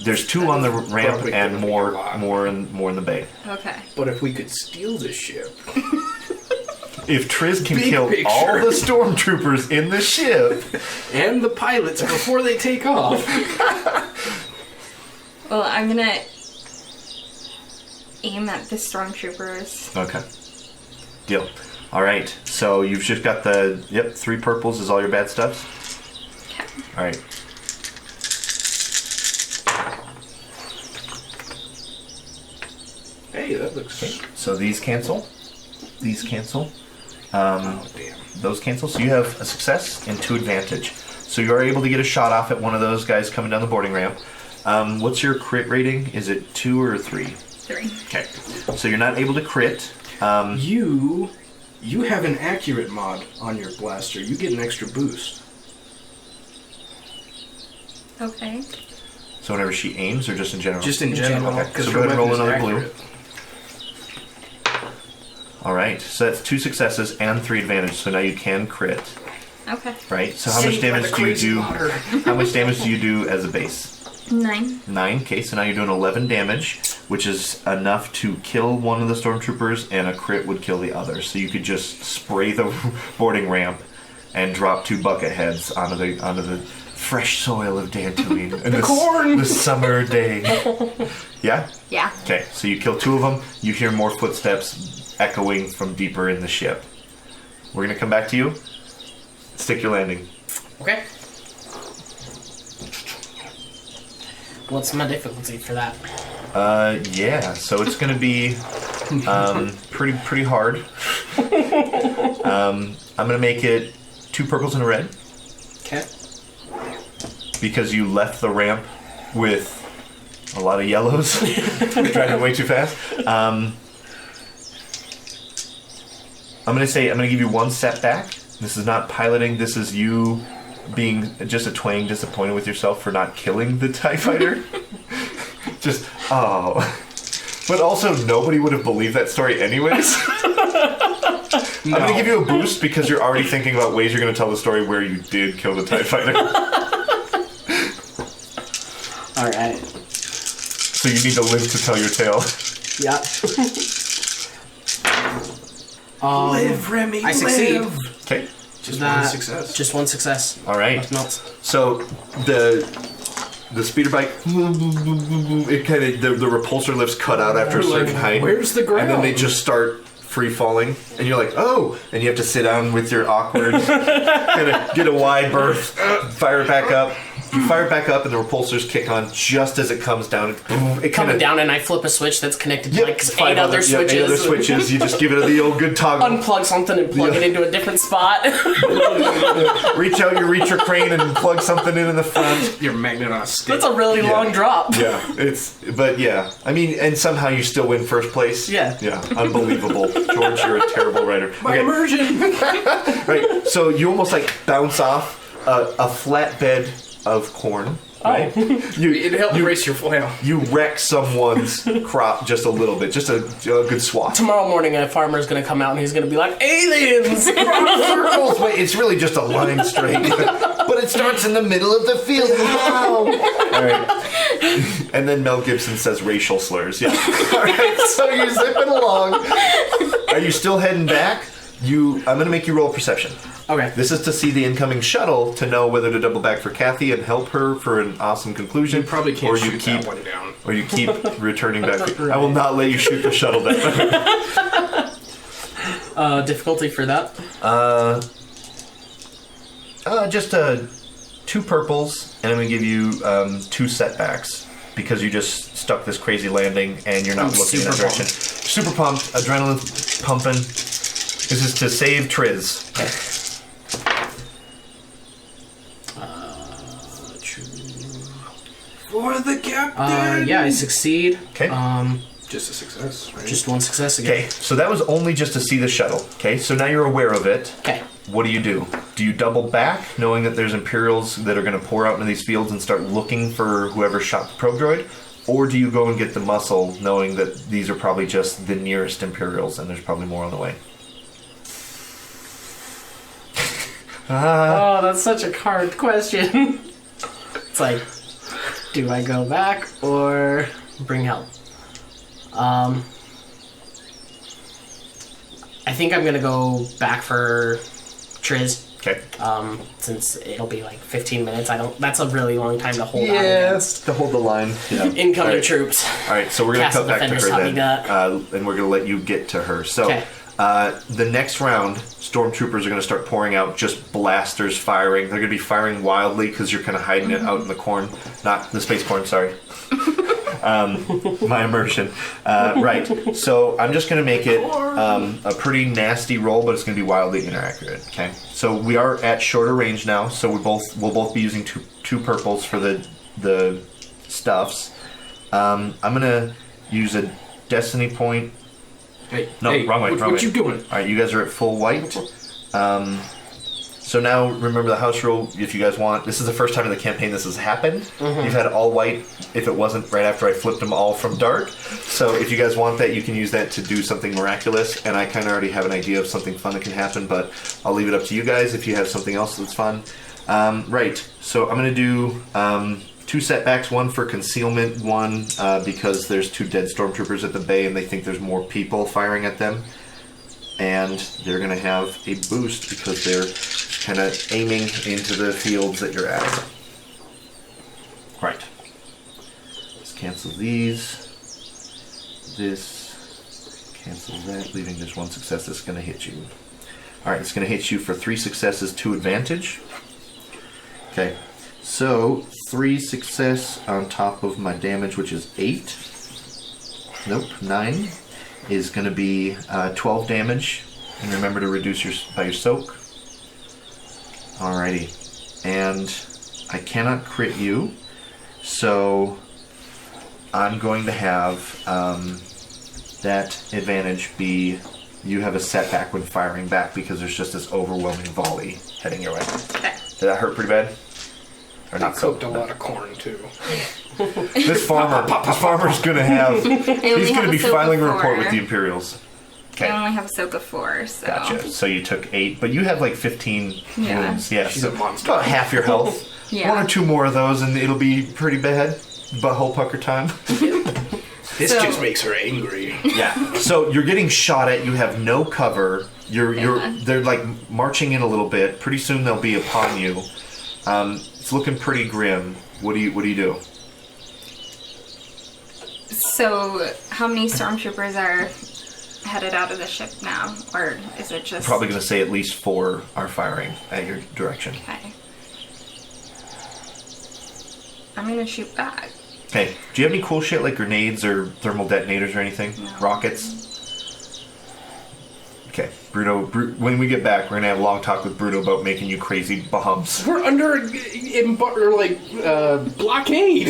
There's 2 on the ramp Probably and gonna be more a lot. more in the bay. Okay. But if we could steal the ship, If Triz can Big kill picture. all the stormtroopers in the ship, and the pilots before they take off. Well, I'm gonna aim at the stormtroopers. okay, deal. All right, so you've just got 3 purples is all your bad stuff. Okay. All right. Hey, that looks. So these cancel. These cancel. Oh damn. Those cancel. So you have a success and 2 advantage. So you are able to get a shot off at one of those guys coming down the boarding ramp. What's your crit rating? Is it 2 or 3? 3. Okay. So you're not able to crit. You have an accurate mod on your blaster. You get an extra boost. Okay. So whenever she aims, or just in general? Just in general. Okay. Because So go ahead and roll another blue. All right. So that's 2 successes and 3 advantage. So now you can crit. Okay. Right. So how much damage do you do? How much damage do you do as a base? 9. 9. Okay. So now you're doing 11 damage, which is enough to kill one of the stormtroopers, and a crit would kill the other. So you could just spray the boarding ramp and drop 2 bucket heads onto the fresh soil of Dantooine. The corn! The summer day. Yeah? Yeah. Okay, so you kill 2 of them. You hear more footsteps echoing from deeper in the ship. We're going to come back to you. Stick your landing. Okay. What's my difficulty for that? Yeah, so it's going to be pretty hard. I'm going to make it 2 purples and a red. Okay. Because you left the ramp with a lot of yellows. Driving way too fast. I'm going to give you 1 setback. This is not piloting. This is you being just a twang disappointed with yourself for not killing the TIE fighter. Just, oh. But also, nobody would have believed that story anyways. I'm going to give you a boost because you're already thinking about ways you're going to tell the story where you did kill the TIE fighter. Alright. So you need to live to tell your tale. Yeah. Live, Remy. I succeed. live. Okay. Just That- one success. Just 1 success. All right. Nothing else. So the speeder bike, it kind of the repulsor lifts cut out after a certain height. Where's the ground? And then they just start free falling, and you're like, oh, and you have to sit down with your awkward, kind of get a wide berth, fire it back up. You fire it back up, and the repulsors kick on just as it comes down. It Coming down, and I flip a switch that's connected to Yep, like 5 8 other switches. 8 other switches. You just give it the old good toggle. Unplug something and plug it into a different spot. Reach out your reacher crane and plug something in the front. Your magnet on a stick. That's a really long drop. Yeah, but yeah. I mean, and somehow you still win first place. Yeah. Yeah, unbelievable. George, you're a terrible writer. My immersion. Right, so you almost like bounce off a flatbed of corn. Right? It helped erase your flail. You wreck someone's crop just a little bit, just a good swath. Tomorrow morning, a farmer's gonna come out and he's gonna be like, aliens! Circles. Wait, it's really just a line straight, but it starts in the middle of the field. Wow! All right, and then Mel Gibson says racial slurs. Yeah. All right, so you're zipping along. Are you still heading back? I'm going to make you roll perception. Okay. This is to see the incoming shuttle to know whether to double back for Kathy and help her for an awesome conclusion. You probably can't or you shoot keep, that one down. Or you keep returning back. I will not let you shoot the shuttle down. Difficulty for that? Just a 2 purples, and I'm going to give you 2 setbacks because you just stuck this crazy landing and you're not looking in that direction. Super pumped, adrenaline pumping. This is to save Triz. For the captain! Yeah, I succeed. Okay. Just a success, right? Just 1 success again. Okay, so that was only just to see the shuttle. Okay, so now you're aware of it. Okay. What do? Do you double back, knowing that there's Imperials that are going to pour out into these fields and start looking for whoever shot the probe droid? Or do you go and get the muscle, knowing that these are probably just the nearest Imperials and there's probably more on the way? Oh, that's such a hard question. It's like, do I go back or bring help? I think I'm gonna go back for Triz. Okay. Since it'll be like 15 minutes. That's a really long time to hold out against to hold the line. Yeah. incoming troops. All right, so we're going to Castle cut back to defenders, her how we then, got. and we're going to let you get to her. So, Okay. the next round, stormtroopers are going to start pouring out, just blasters firing. They're going to be firing wildly because you're kind of hiding it out in the corn, not the space corn. Sorry, my immersion. Right. So I'm just going to make it a pretty nasty roll, but it's going to be wildly inaccurate. Okay. So we are at shorter range now. So we'll both be using two purples for the stuffs. I'm gonna use a destiny point. Hey, No, wrong way. What you doing? All right, you guys are at full white. So now remember the house rule. If you guys want, this is the first time in the campaign this has happened. Mm-hmm. You've had all white. If it wasn't right after I flipped them all from dark. So if you guys want that, you can use that to do something miraculous. And I kind of already have an idea of something fun that can happen, but I'll leave it up to you guys if you have something else that's fun. Right. So I'm gonna do 2 setbacks, 1 for concealment, 1 because there's 2 dead stormtroopers at the bay and they think there's more people firing at them. And they're going to have a boost because they're kind of aiming into the fields that you're at. Right. Let's cancel these. This. Cancel that, leaving just 1 success that's going to hit you. Alright, it's going to hit you for 3 successes, 2 advantage. Okay. So, 3 success on top of my damage, which is 8. Nope, 9. Is going to be 12 damage. And remember to reduce by your soak. Alrighty. And I cannot crit you. So, I'm going to have that advantage be you have a setback when firing back because there's just this overwhelming volley heading your way. Okay. Did that hurt pretty bad? Or I cooked a lot of corn too. This farmer's gonna have. He's gonna be filing a report with the Imperials. Okay. I only have a soak of 4, so. Gotcha. So you took 8, but you have like 15 Yeah. wounds. Yeah. She's so a monster. About half your health. Yeah. 1 or 2 more of those, and it'll be pretty bad. Butthole pucker time. This So- just makes her angry. Yeah. So you're getting shot at. You have no cover. They're like marching in a little bit. Pretty soon they'll be upon you. It's looking pretty grim. What do you do? So, how many stormtroopers are headed out of the ship now? Or is it just... Probably going to say at least 4 are firing at your direction. Okay. I'm gonna shoot back. Okay. Do you have any cool shit like grenades or thermal detonators or anything? No. Rockets? Okay. Bruto, when we get back, we're going to have a long talk with Bruto about making you crazy bahumps. We're under blockade.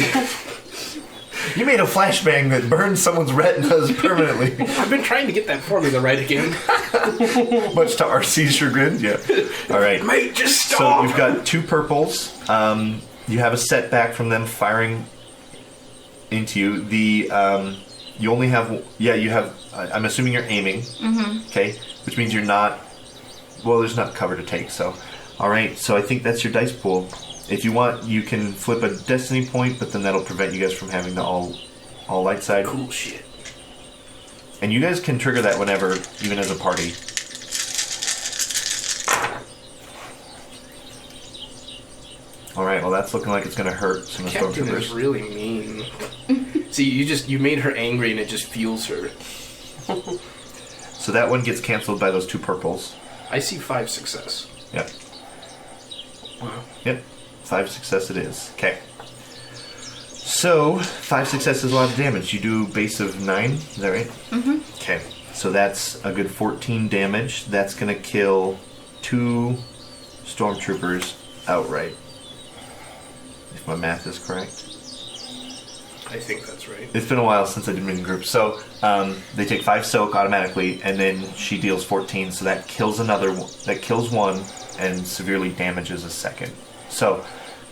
You made a flashbang that burned someone's retinas permanently. I've been trying to get that formula right again. Much to RC's chagrin. Yeah. All right. Mate, just So stop. we've got 2 purples. You have a setback from them firing into you. You only have... Yeah, you have... I'm assuming you're aiming. Mm-hmm. Okay. Which means you're not... Well, there's not cover to take, so... Alright, so I think that's your dice pool. If you want, you can flip a destiny point, but then that'll prevent you guys from having the all light side. Cool shit. And you guys can trigger that whenever, even as a party. Alright, well that's looking like it's going to hurt some of the Captain is stormtroopers. really mean. See, you made her angry and it just fuels her. So that one gets canceled by those 2 purples. I see 5 success. Yep. Wow. Yep. 5 success it is. Okay. So, 5 success is a lot of damage. You do base of 9, is that right? Mm-hmm. Okay. So that's a good 14 damage. That's going to kill 2 stormtroopers outright. If my math is correct. I think that's right. It's been a while since I did mini group. So they take 5 soak automatically, and then she deals 14. So that kills that kills 1 and severely damages a second. So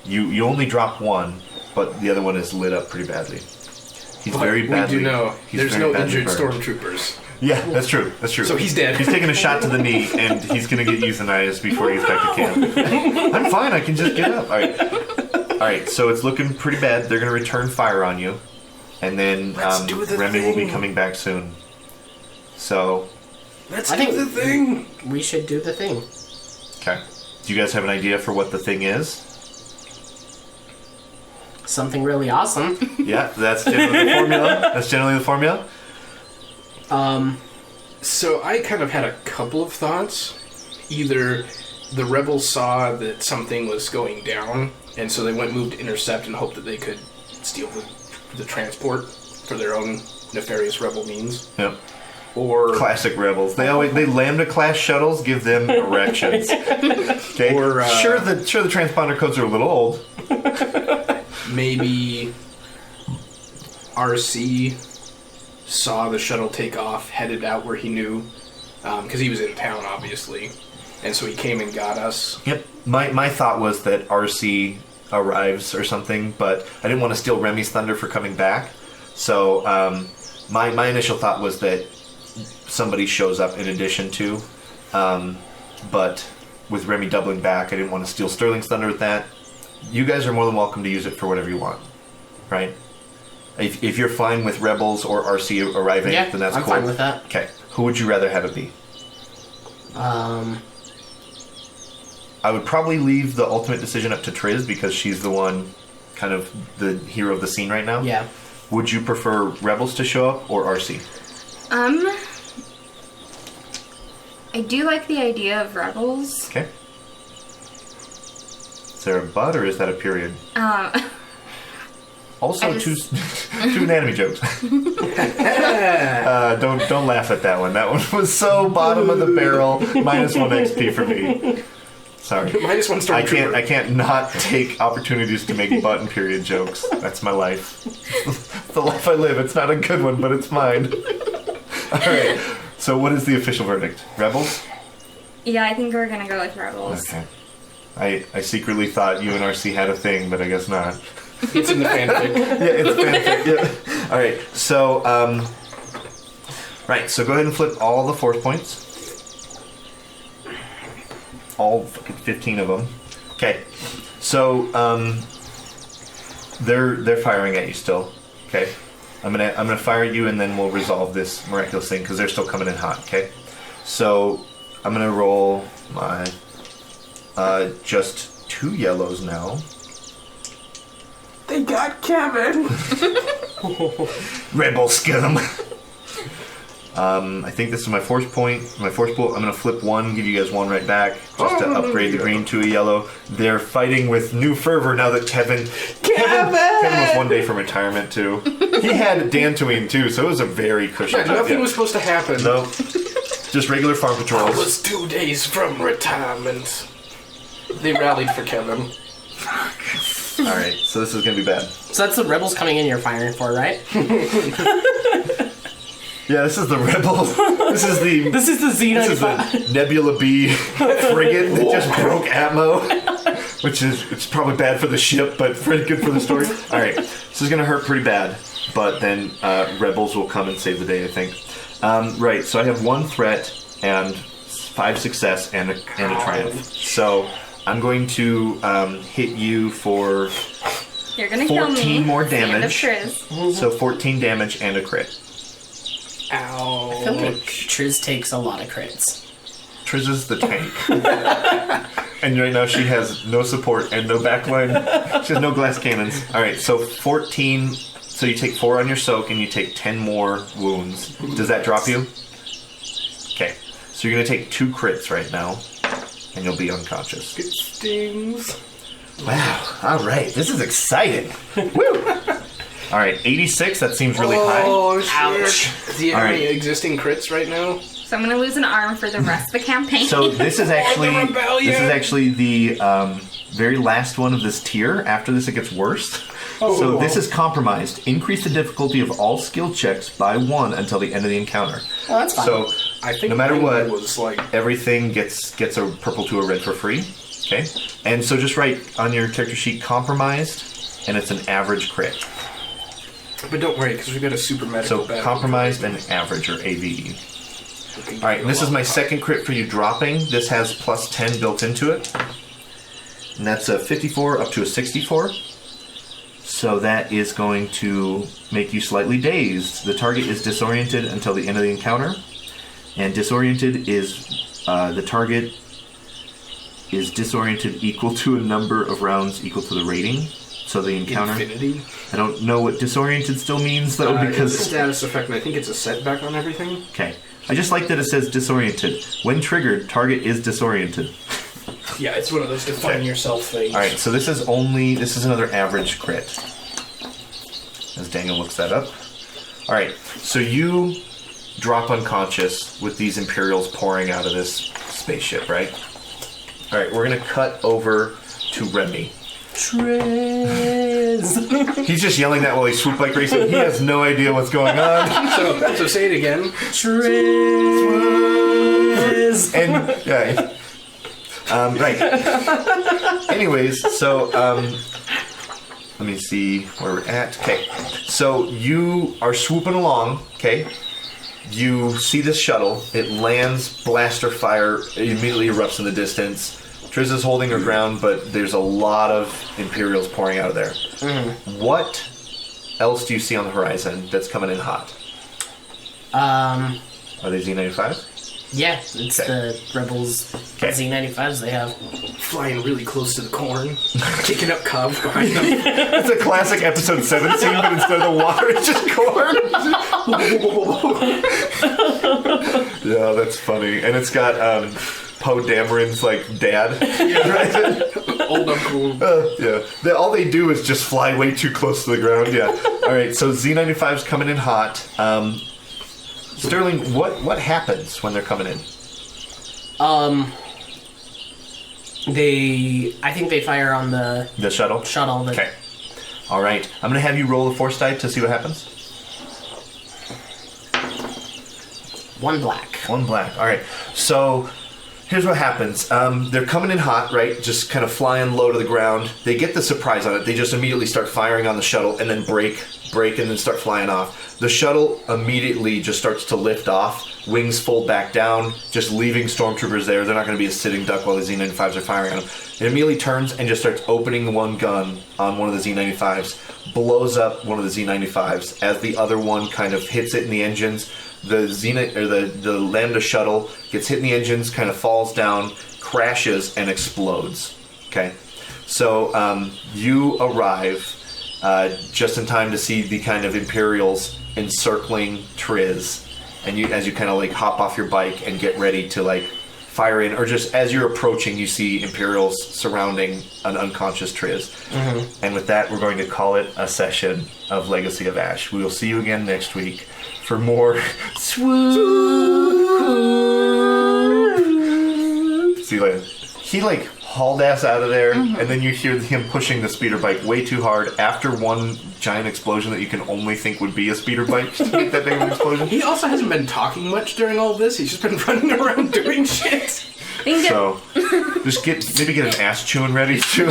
you only drop 1, but the other one is lit up pretty badly. He's very badly. We do know there's no injured stormtroopers. Yeah, that's true. That's true. So he's dead. He's taking a shot to the knee, and he's going to get euthanized before he gets back to camp. I'm fine. I can just get up. All right. So it's looking pretty bad. They're going to return fire on you, and then Remy will be coming back soon. So let's do the thing. We should do the thing. Okay. Do you guys have an idea for what the thing is? Something really awesome. Yeah, that's generally the formula. So I kind of had a couple of thoughts. Either the rebels saw that something was going down, and so they moved to intercept and hope that they could steal the transport for their own nefarious rebel means. Yep. Or classic rebels. They Lambda class shuttles give them erections. Okay. Or sure the transponder codes are a little old. Maybe RC saw the shuttle take off, headed out where he knew, because he was in town, obviously, and so he came and got us. Yep. My thought was that RC arrives or something, but I didn't want to steal Remy's thunder for coming back. So my initial thought was that somebody shows up in addition to, but with Remy doubling back, I didn't want to steal Sterling's thunder with that. You guys are more than welcome to use it for whatever you want, right? If you're fine with Rebels or RC arriving, then that's I'm cool. I'm fine with that. Okay. Who would you rather have it be? I would probably leave the ultimate decision up to Triz because she's the one kind of the hero of the scene right now. Yeah. Would you prefer Rebels to show up or RC? I do like the idea of Rebels. Okay. Is there a but or is that a period? Also, two anatomy jokes. Don't laugh at that one. That one was so bottom of the barrel. -1 XP for me. Sorry. -1 stormtrooper. I can't not take opportunities to make but and period jokes. That's my life. The life I live. It's not a good one, but it's mine. All right. So, what is the official verdict? Rebels? Yeah, I think we're gonna go with Rebels. Okay. I secretly thought you and RC had a thing, but I guess not. It's in the fanfic. Yeah, it's fanfic. Yeah. All right. So, right. So go ahead and flip all the force points. All 15 of them. Okay. So, they're firing at you still. Okay. I'm gonna fire at you, and then we'll resolve this miraculous thing because they're still coming in hot. Okay. So I'm gonna roll my just 2 yellows now. They got Kevin! Rebel scum! I think this is my force point. My force bolt. I'm going to flip 1, give you guys 1 right back, just to upgrade the green to a yellow. They're fighting with new fervor now that Kevin was 1 day from retirement, too. He had Dantooine, too, so it was a very cushy Yeah, nothing was supposed to happen. No. Just regular farm I patrols. was 2 days from retirement. They rallied for Kevin. Alright, so this is going to be bad. So that's the rebels coming in you're firing for, right? Yeah, this is the Rebels. This is the Z95. This is the Nebula B frigate that just broke Atmo. Which is it's probably bad for the ship, but pretty good for the story. Alright, this is going to hurt pretty bad. But then Rebels will come and save the day, I think. Right, so I have 1 threat and 5 success and a triumph. So I'm going to hit you for You're gonna kill me. 14 more Stand up, damage. Triz. So 14 damage and a crit. Ow. I feel like Triz takes a lot of crits. Triz is the tank. And right now she has no support and no backline. She has no glass cannons. Alright, so 14. So you take 4 on your soak and you take 10 more wounds. Does that drop you? Okay. So you're going to take 2 crits right now. And you'll be unconscious. It stings. Wow. All right. This is exciting. Woo! All right. 86. That seems really high. Oh, shit. Ouch. Do you have All any right. existing crits right now? So I'm gonna lose an arm for the rest of the campaign. So this is actually the rebellion. this is actually the very last one of this tier. After this, it gets worse. So this is compromised. Increase the difficulty of all skill checks by 1 until the end of the encounter. Well, that's fine. So I think no matter mine what, was like everything gets a purple to a red for free. Okay, and so just write on your character sheet compromised, and it's an average crit. But don't worry, because we got a super medical So battle. compromised and average or AVE. All right, and this is my second crit for you dropping. This has plus 10 built into it, and that's a 54 up to a 64. So that is going to make you slightly dazed. The target is disoriented until the end of the encounter, and disoriented is the target is disoriented equal to a number of rounds equal to the rating. So the encounter. Infinity. I don't know what disoriented still means though, It's a because status effect, and I think it's a setback on everything. okay. I just like that it says disoriented. When triggered, target is disoriented. Yeah, it's one of those define Okay. yourself things. All right, so this is another average crit. As Daniel looks that up. All right, so you drop unconscious with these Imperials pouring out of this spaceship, right? All right, we're gonna cut over to Remy. Triz. He's just yelling that while he swoop bike racing. He has no idea what's going on. So say it again. Triz. And yeah. Right. Anyways, so let me see where we're at. Okay, so you are swooping along. Okay, you see this shuttle. It lands. Blaster fire immediately erupts in the distance. Triz is holding her ground, but there's a lot of Imperials pouring out of there. What else do you see on the horizon that's coming in hot? Are they Z95s? Yeah, it's Okay. the Rebels Okay. Z95s they have. Flying really close to the corn, kicking up cobs behind them. It's a classic episode 7 scene, but instead of the water, it's just corn. Yeah, that's funny. And it's got Poe Dameron's like dad. Old Uncle. Yeah. All they do is just fly way too close to the ground. Yeah. All right. So Z95's coming in hot. Sterling, what happens when they're coming in? I think they fire on the The shuttle. shuttle. That, Okay. All right. I'm gonna have you roll a force die to see what happens. 1 black. 1 black. All right. So here's what happens. They're coming in hot, right? Just kind of flying low to the ground. They get the surprise on it. They just immediately start firing on the shuttle and then break, and then start flying off. The shuttle immediately just starts to lift off. Wings fold back down, just leaving stormtroopers there. They're not going to be a sitting duck while the Z95s are firing on them. It immediately turns and just starts opening one gun on one of the Z95s, blows up one of the Z95s. As the other one kind of hits it in the engines, the Lambda shuttle gets hit in the engines, kind of falls down, crashes, and explodes. Okay, so you arrive just in time to see the kind of Imperials encircling Triz, and as you kind of like hop off your bike and get ready to like fire in, or just as you're approaching, you see Imperials surrounding an unconscious Triz. And with that, we're going to call it a session of Legacy of Ash. We will see you again next week for more swoop. See you later. He like hauled ass out of there, and then you hear him pushing the speeder bike way too hard after one giant explosion that you can only think would be a speeder bike to make that big of an explosion. He also hasn't been talking much during all of this. He's just been running around doing shit. So just maybe get an ass chewing ready too.